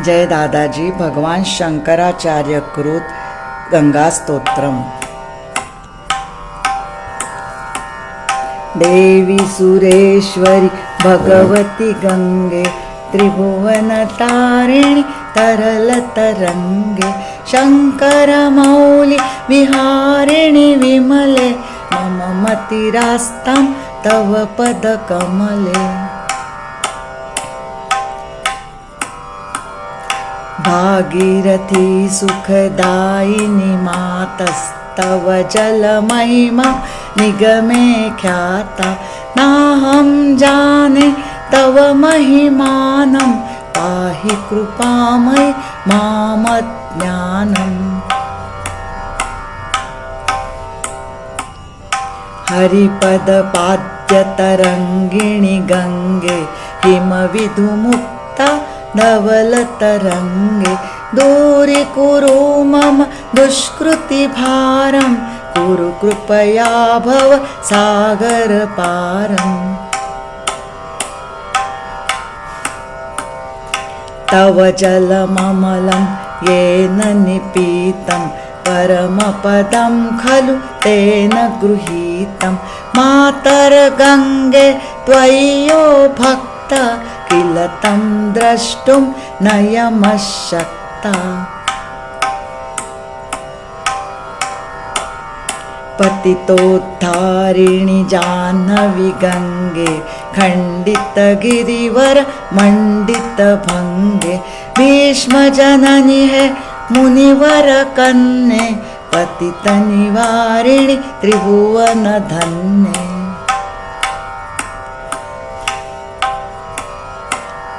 जय दादाजी भगवान शंकराचार्य कृत गंगा स्तोत्रम। देवी सुरेश्वरी भगवती गंगे त्रिभुवन तारिणी तरल तरंगे शंकर मौली विहारिणी विमले मम मतिरास्तां तव पद कमले। भागीरथी सुखदायिनी मातस्तव जलमहिमा निगमे ख्याता नाहं जाने तव महिमानं पाहि कृपामयि मामज्ञानम्। हरिपदपाद्यतरङ्गिणि गंगे हिमविधुमुक्ता धवलतरङ्गे दूरीकुरु मम दुष्कृतिभारं कुरु कृपया भव सागरपारम्। तव जलममलं येन निपीतं परमपदं खलु तेन गृहीतं मातर्गङ्गे त्वय्यो भक्ता किल तं द्रष्टुं नयमशक्ता। पतितोद्धारिणि जाह्नवी गंगे खंडितगिरिवर मंडितभंगे भीष्मजननी है मुनिवर कन्ये पतितनिवारिणि त्रिभुवन धन्ये।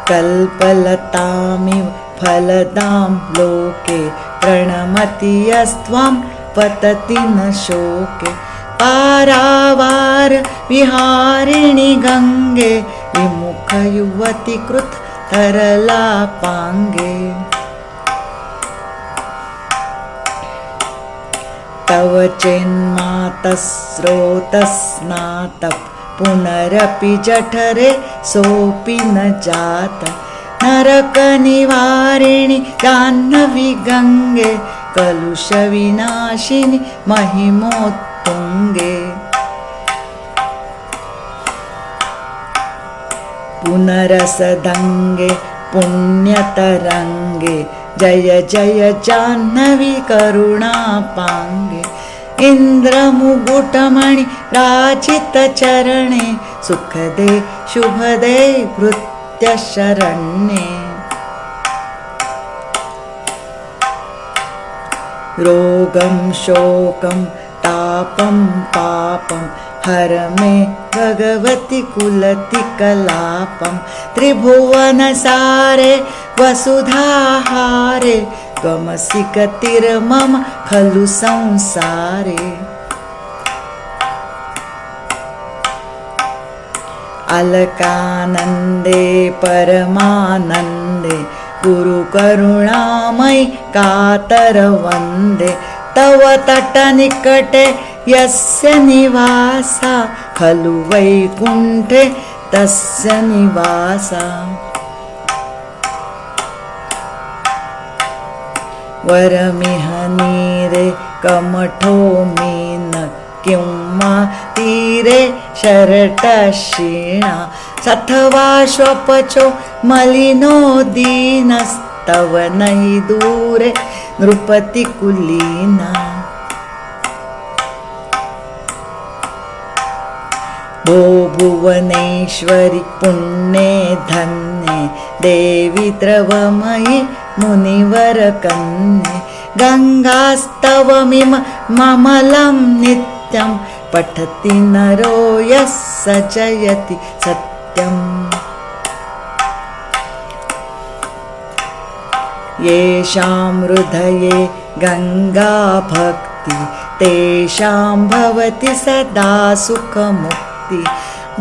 कल्पलतामिव फलदां लोके प्रणमति यस्त्वां पतति न शोके। पारावार विहारिणि गंगे विमुख युवती कृत तरलापांगे। तव चिन्मातस्रोतस्नातः पुनरपि जठरे सोऽपि न जात। नरकनिवारिणि जाह्नवी गंगे कलुषविनाशिनि महिमोत्तुङ्गे। पुनरसदङ्गे पुण्यतरङ्गे जय जय जाह्नवी करुणापाङ्गे। इन्द्रमुकुटमणि राजितचरणे सुखदे शुभदे भृत्यशरण्ये। रोगं शोकं तापं पापं हर मे भगवति कुलतिकलापं। त्रिभुवनसारे वसुधाहारे त्वमसि गतिर्मम खलु संसारे। अलकानन्दे परमानन्दे गुरु करुणामयि कातरवन्दे। तव तटनिकटे यस्य निवासा खलु वैकुण्ठे तस्य निवासा। वरमिह नीरे कमठो मीन किंवा तीरे शरटक्षीणा सथवा श्वपचो मलिनो दीनस्तव नहि दूरे नृपति कुलीना। भो भुवनेश्वरि पुण्ये धन्ये देवी द्रवमयि मुनिवर कन्ये। गंगास्तवमिम ममलं नित्यं पठति नरो यः स जयति सत्यम्। येषां हृदये गंगा भक्ति तेषां भवति सदा सुखमुक्ति।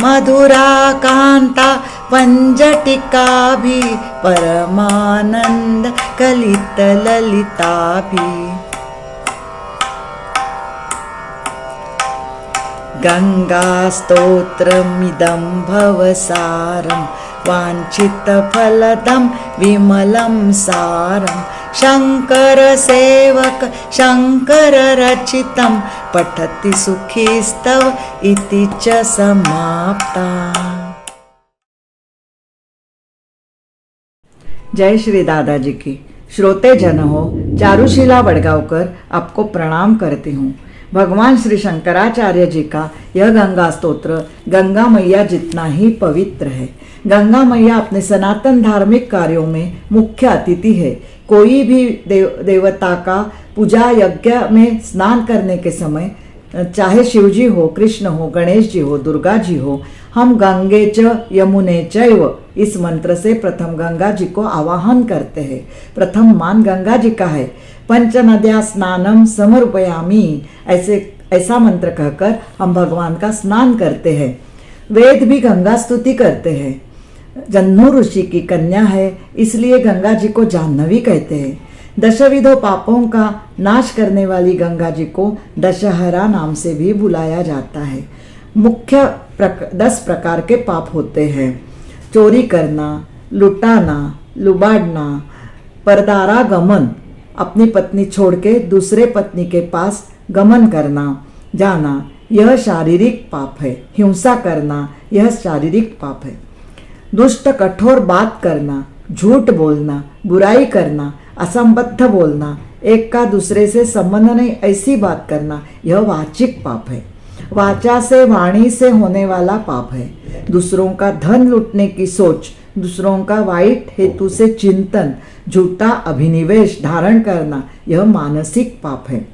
मधुरा कांता पंजटिकाभि परमानंद कलित ललिताभि। गंगा स्तोत्रमिदं भवसारं वाञ्छितफलदं विमलं सारं शङ्करसेवक शङ्कररचितं पठति सुखीस्तव इति च समाप्ता। जय श्री दादाजी की। श्रोते जन हो, चारुशीला वडगांवकर आपको प्रणाम करती हूँ। भगवान श्री शंकराचार्य जी का यह गंगा स्तोत्र गंगा मैया जितना ही पवित्र है। गंगा मैया अपने सनातन धार्मिक कार्यों में मुख्य अतिथि है। कोई भी देवता का पूजा यज्ञ में स्नान करने के समय, चाहे शिव जी हो, कृष्ण हो, गणेश जी हो, दुर्गा जी हो, हम गंगे च यमुने चैव इस मंत्र से प्रथम गंगा जी को आवाहन करते हैं। प्रथम मान गंगा जी का है। पंच नद्या स्नानम समर्पयामि ऐसा मंत्र कहकर हम भगवान का स्नान करते हैं। वेद भी गंगा स्तुति करते हैं। जन्नू ऋषि की कन्या है, इसलिए गंगा जी को जाह्नवी कहते हैं। दशविधों पापों का नाश करने वाली गंगा जी को दशहरा नाम से भी बुलाया जाता है। मुख्य 10 प्रकार के पाप होते हैं। चोरी करना, लुटाना, लुबाड़ना, परदारा गमन, अपनी पत्नी छोड़ के दूसरे पत्नी के पास गमन करना जाना, यह शारीरिक पाप है। हिंसा करना, यह शारीरिक पाप है। दुष्ट कठोर बात करना, झूठ बोलना, बुराई करना, असंबद्ध बोलना, एक का दूसरे से संबंध नहीं ऐसी बात करना, यह वाचिक पाप है। वाचा से, वाणी से होने वाला पाप है। दूसरों का धन लूटने की सोच, दूसरों का वाइट हेतु से चिंतन, झूठा अभिनिवेश धारण करना, यह मानसिक पाप है।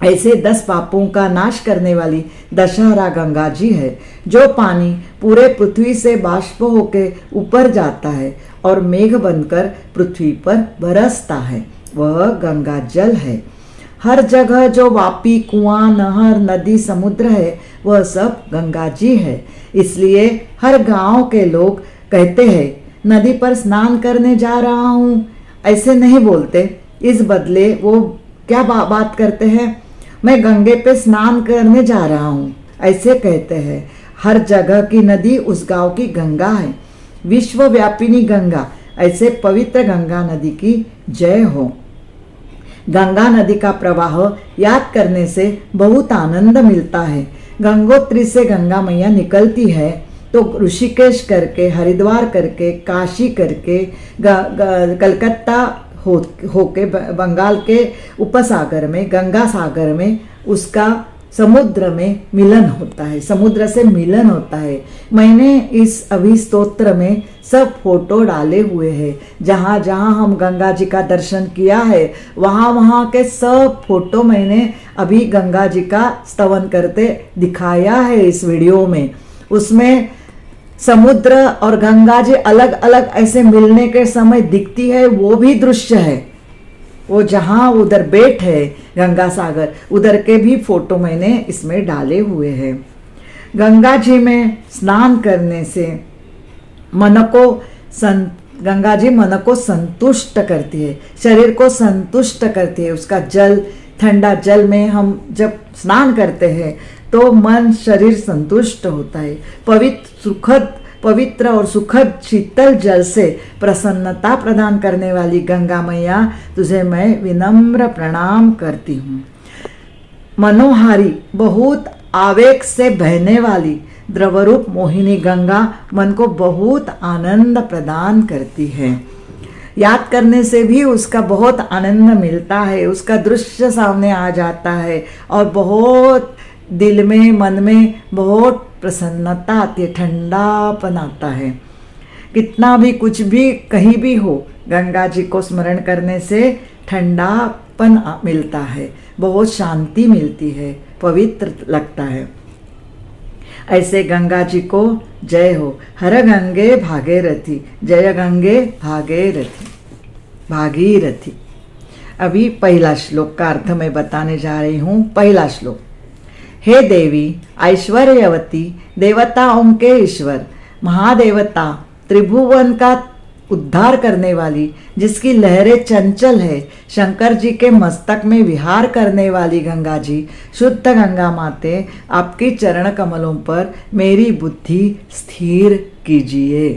ऐसे 10 पापों का नाश करने वाली दशहरा गंगा जी है। जो पानी पूरे पृथ्वी से बाष्प होके ऊपर जाता है और मेघ बनकर पृथ्वी पर बरसता है, वह गंगा जल है। हर जगह जो वापी, कुआं, नहर, नदी, समुद्र है, वह सब गंगा जी है। इसलिए हर गांव के लोग कहते हैं, नदी पर स्नान करने जा रहा हूँ, ऐसे नहीं बोलते। इस बदले वो क्या बात करते हैं, मैं गंगे पे स्नान करने जा रहा हूँ, ऐसे कहते हैं। हर जगह की नदी उस गांव की गंगा है। विश्वव्यापिनी गंगा, ऐसे पवित्र गंगा नदी की जय हो। गंगा नदी का प्रवाह याद करने से बहुत आनंद मिलता है। गंगोत्री से गंगा मैया निकलती है तो ऋषिकेश करके, हरिद्वार करके, काशी करके, कलकत्ता होके बंगाल के उपसागर में, गंगा सागर में, उसका समुद्र में मिलन होता है, समुद्र से मिलन होता है। मैंने इस अभिस्तोत्र में सब फोटो डाले हुए हैं। जहाँ जहाँ हम गंगा जी का दर्शन किया है, वहाँ वहाँ के सब फोटो मैंने अभी गंगा जी का स्तवन करते दिखाया है इस वीडियो में। उसमें समुद्र और गंगा जी अलग अलग ऐसे मिलने के समय दिखती है, वो भी दृश्य है। वो जहाँ उधर बेट है गंगा सागर, उधर के भी फोटो मैंने इसमें डाले हुए हैं। गंगा जी में स्नान करने से गंगा जी मन को संतुष्ट करती है, शरीर को संतुष्ट करती है। उसका जल, ठंडा जल में हम जब स्नान करते हैं तो मन, शरीर संतुष्ट होता है। पवित्र और सुखद शीतल जल से प्रसन्नता प्रदान करने वाली गंगा मैया, तुझे मैं विनम्र प्रणाम करती हूँ। मनोहारी, बहुत आवेग से बहने वाली द्रवरूप मोहिनी गंगा मन को बहुत आनंद प्रदान करती है। याद करने से भी उसका बहुत आनंद मिलता है, उसका दृश्य सामने आ जाता है और बहुत दिल में, मन में बहुत प्रसन्नता आती है, ठंडापन आता है। कितना भी कुछ भी कहीं भी हो, गंगा जी को स्मरण करने से ठंडापन मिलता है, बहुत शांति मिलती है, पवित्र लगता है। ऐसे गंगा जी को जय हो। हर गंगे भागीरथी, जय गंगे भागीरथी। अभी पहला श्लोक का अर्थ मैं बताने जा रही हूँ। पहला श्लोक, हे देवी ऐश्वर्यवती, देवताओं के ईश्वर, महादेवता, त्रिभुवन का उद्धार करने वाली, जिसकी लहरें चंचल है, शंकर जी के मस्तक में विहार करने वाली गंगा जी, शुद्ध गंगा माते, आपकी चरण कमलों पर मेरी बुद्धि स्थिर कीजिए।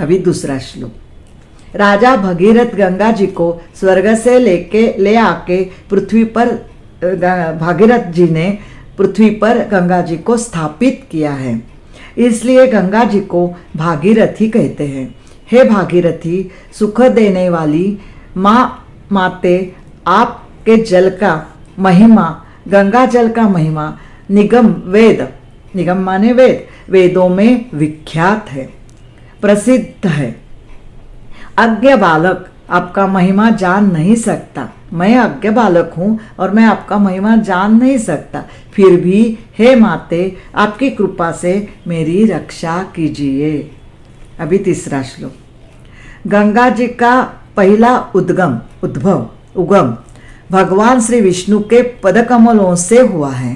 अभी दूसरा श्लोक। राजा भगीरथ गंगा जी को स्वर्ग से ले आके पृथ्वी पर भागीरथ जी ने पृथ्वी पर गंगा जी को स्थापित किया है, इसलिए गंगा जी को भागीरथी कहते हैं। हे भागीरथी, सुख देने वाली माते, आपके जल का महिमा, गंगा जल का महिमा निगम माने वेदों में विख्यात है, प्रसिद्ध है। अज्ञ बालक आपका महिमा जान नहीं सकता। मैं अज्ञ बालक हूँ और मैं आपका महिमा जान नहीं सकता, फिर भी हे माते, आपकी कृपा से मेरी रक्षा कीजिए। अभी तीसरा श्लोक। गंगा जी का पहला उद्गम भगवान श्री विष्णु के पदकमलों से हुआ है।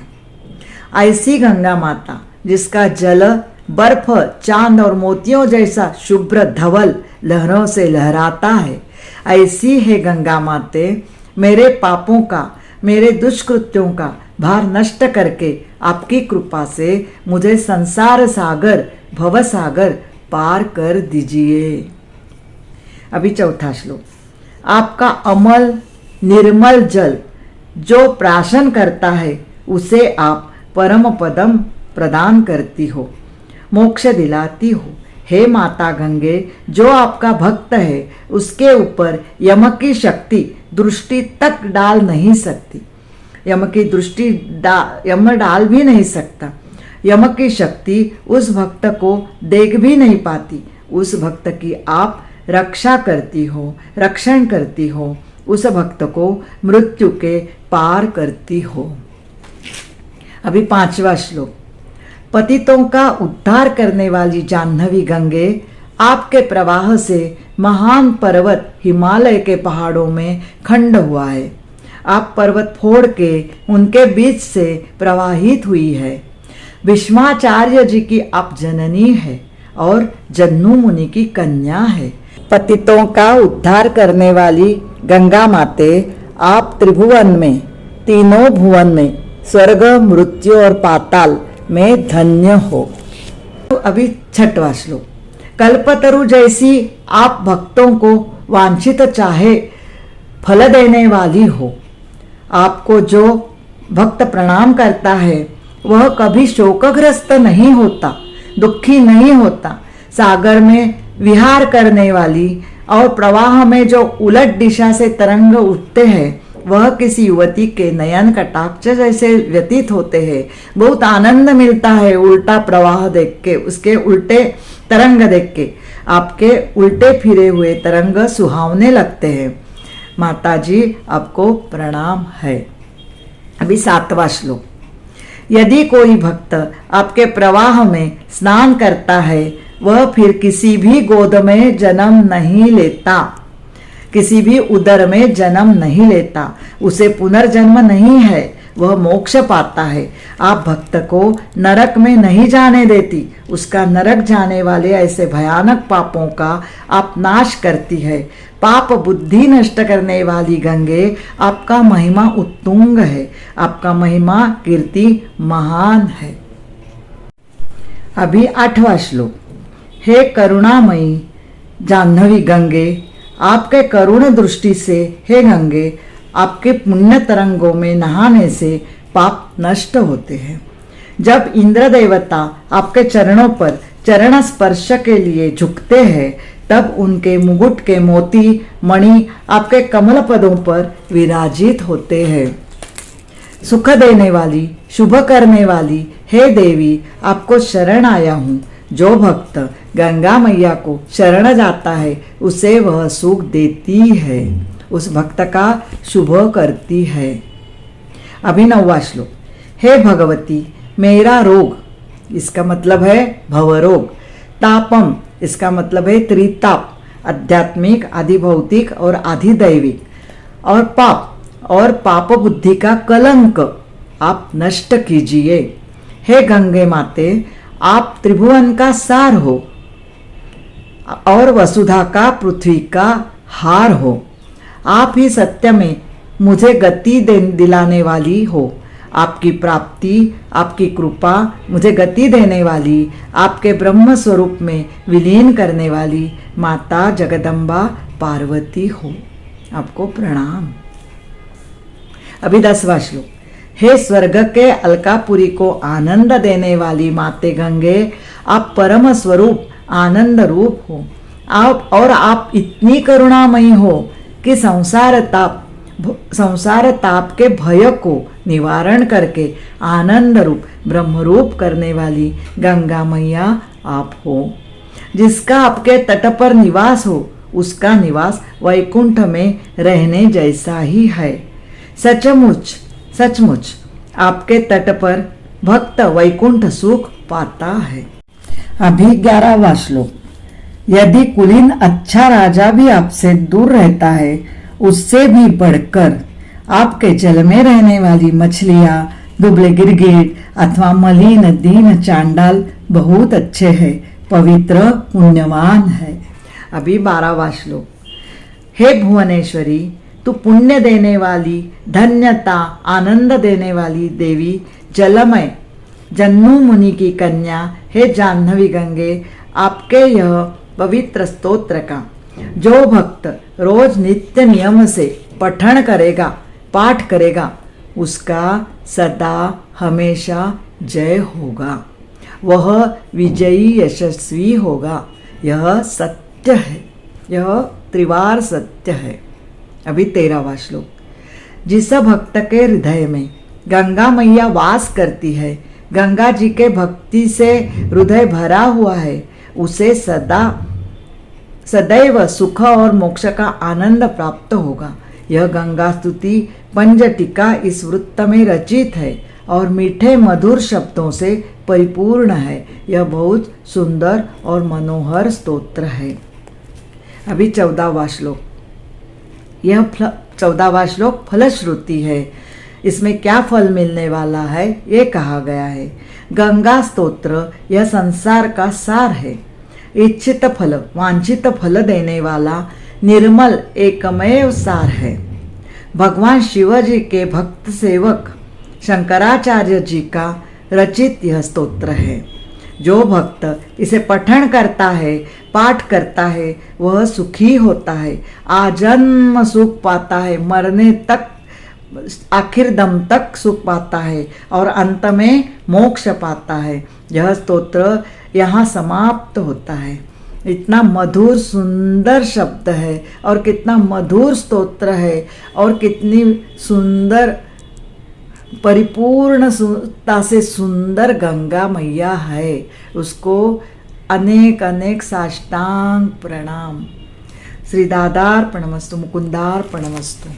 ऐसी गंगा माता जिसका जल बर्फ, चांद और मोतियों जैसा शुभ्र धवल लहरों से लहराता है, ऐसी है गंगा माते, मेरे पापों का, मेरे दुष्कृत्यों का भार नष्ट करके आपकी कृपा से मुझे संसार सागर, भव सागर पार कर दीजिए। अभी चौथा श्लोक। आपका अमल निर्मल जल जो प्राशन करता है, उसे आप परम पदम प्रदान करती हो, मोक्ष दिलाती हो। हे माता गंगे, जो आपका भक्त है उसके ऊपर यम की शक्ति दृष्टि तक डाल नहीं सकती। यम की दृष्टि यम डाल भी नहीं सकता। यम की शक्ति उस भक्त को देख भी नहीं पाती। उस भक्त की आप रक्षा करती हो, रक्षण करती हो, उस भक्त को मृत्यु के पार करती हो। अभी पांचवा श्लोक। पतितों का उद्धार करने वाली जाह्नवी गंगे, आपके प्रवाह से महान पर्वत हिमालय के पहाड़ों में खंड हुआ है। आप पर्वत फोड़ के उनके बीच से प्रवाहित हुई है। भीष्माचार्य जी की आप जननी है और जन्नू मुनि की कन्या है। पतितों का उद्धार करने वाली गंगा माते, आप त्रिभुवन में, तीनों भुवन में, स्वर्ग, मृत्यु और पाताल में धन्य हो। तो अभी छठवां श्लोक। कल्पतरु जैसी आप भक्तों को वांछित चाहे फल देने वाली हो। आपको जो भक्त प्रणाम करता है वह कभी शोकग्रस्त नहीं होता, दुखी नहीं होता। सागर में विहार करने वाली और प्रवाह में जो उलट दिशा से तरंग उठते हैं, वह किसी युवती के नयन कटाक्ष जैसे व्यतीत होते हैं। बहुत आनंद मिलता है उल्टा प्रवाह देख के, उसके उल्टे तरंग देख के। आपके उल्टे फिरे हुए तरंग सुहावने लगते हैं। माता जी, आपको प्रणाम है। अभी सातवां श्लोक। यदि कोई भक्त आपके प्रवाह में स्नान करता है, वह फिर किसी भी गोद में जन्म नहीं लेता, किसी भी उदर में जन्म नहीं लेता, उसे पुनर्जन्म नहीं है, वह मोक्ष पाता है। आप भक्त को नरक में नहीं जाने देती, उसका नरक जाने वाले ऐसे भयानक पापों का आप नाश करती है। पाप बुद्धि नष्ट करने वाली गंगे, आपका महिमा उत्तुंग है, आपका महिमा कीर्ति महान है। अभी आठवां श्लोक। हे करुणामयी जाह्नवी गंगे, आपके करुण दृष्टि से, हे गंगे, आपके पुण्य तरंगों में नहाने से पाप नष्ट होते हैं। जब इंद्र देवता आपके चरणों पर चरण स्पर्श के लिए झुकते हैं, तब उनके मुकुट के मोती मणि आपके कमल पदों पर विराजित होते हैं। सुख देने वाली, शुभ करने वाली, हे देवी, आपको शरण आया हूँ। जो भक्त गंगा मैया को शरण जाता है, उसे वह सुख देती है, उस भक्त का शुभ करती है। अभी 9वां श्लोक। हे भगवती, मेरा रोग, इसका मतलब है भवरोग। तापम, इसका मतलब है त्रिताप, आध्यात्मिक, आदि भौतिक और आदि दैविक। और पाप बुद्धि का कलंक आप नष्ट कीजिए। हे गंगे माते, आप त्रिभुवन का सार हो और वसुधा का, पृथ्वी का हार हो। आप ही सत्य में मुझे गति दिलाने वाली हो। आपकी प्राप्ति, आपकी कृपा मुझे गति देने वाली, आपके ब्रह्म स्वरूप में विलीन करने वाली माता जगदम्बा पार्वती हो। आपको प्रणाम। अभी 10वां श्लोक। हे स्वर्ग के अलकापुरी को आनंद देने वाली माते गंगे, आप परम स्वरूप आनंद रूप हो। आप इतनी करुणामयी हो कि संसार ताप के भय को निवारण करके आनंद रूप ब्रह्मरूप करने वाली गंगा मैया आप हो। जिसका आपके तट पर निवास हो उसका निवास वैकुंठ में रहने जैसा ही है। सचमुच आपके तट पर भक्त वैकुंठ सुख पाता है। अभी 11वां श्लोक। यदि कुलीन अच्छा राजा भी आपसे दूर रहता है, उससे भी बढ़कर आपके जल में रहने वाली मछलियां, दुबले गिरगिट अथवा मलिन दीन चांडाल बहुत अच्छे हैं, पवित्र पुण्यवान है। अभी 12वां श्लोक। हे भुवनेश्वरी, तू पुण्य देने वाली, धन्यता आनंद देने वाली देवी, जलमय जन्नू मुनि की कन्या, हे जाह्नवी गंगे, आपके यह पवित्र स्तोत्र का जो भक्त रोज नित्य नियम से पाठ करेगा उसका सदा हमेशा जय होगा, वह विजयी यशस्वी होगा। यह सत्य है, यह त्रिवार सत्य है। अभी 13वां श्लोक। जिस भक्त के हृदय में गंगा मैया वास करती है, गंगा जी के भक्ति से हृदय भरा हुआ है, उसे सदैव सुख और मोक्ष का आनंद प्राप्त होगा। यह गंगा स्तुति पंजटिका इस वृत्त में रचित है और मीठे मधुर शब्दों से परिपूर्ण है। यह बहुत सुंदर और मनोहर स्तोत्र है। अभी 14वां श्लोक। यह 14वां श्लोक फलश्रुति है। इसमें क्या फल मिलने वाला है ये कहा गया है। गंगा स्तोत्र यह संसार का सार है। इच्छित फल वांछित फल देने वाला निर्मल एकमेव सार है। भगवान शिव जी के भक्त सेवक शंकराचार्य जी का रचित यह स्तोत्र है। जो भक्त इसे पठन करता है, पाठ करता है, वह सुखी होता है, आजन्म सुख पाता है, मरने तक आखिर दम तक सुख पाता है और अंत में मोक्ष पाता है। यह स्तोत्र यहाँ समाप्त होता है। इतना मधुर सुंदर शब्द है और कितना मधुर स्तोत्र है और कितनी सुंदर परिपूर्णता से सुंदर गंगा मैया है। उसको अनेक अनेक साष्टांग प्रणाम। श्री दादार्पणमस्तु, मुकुंदार्पणमस्तु।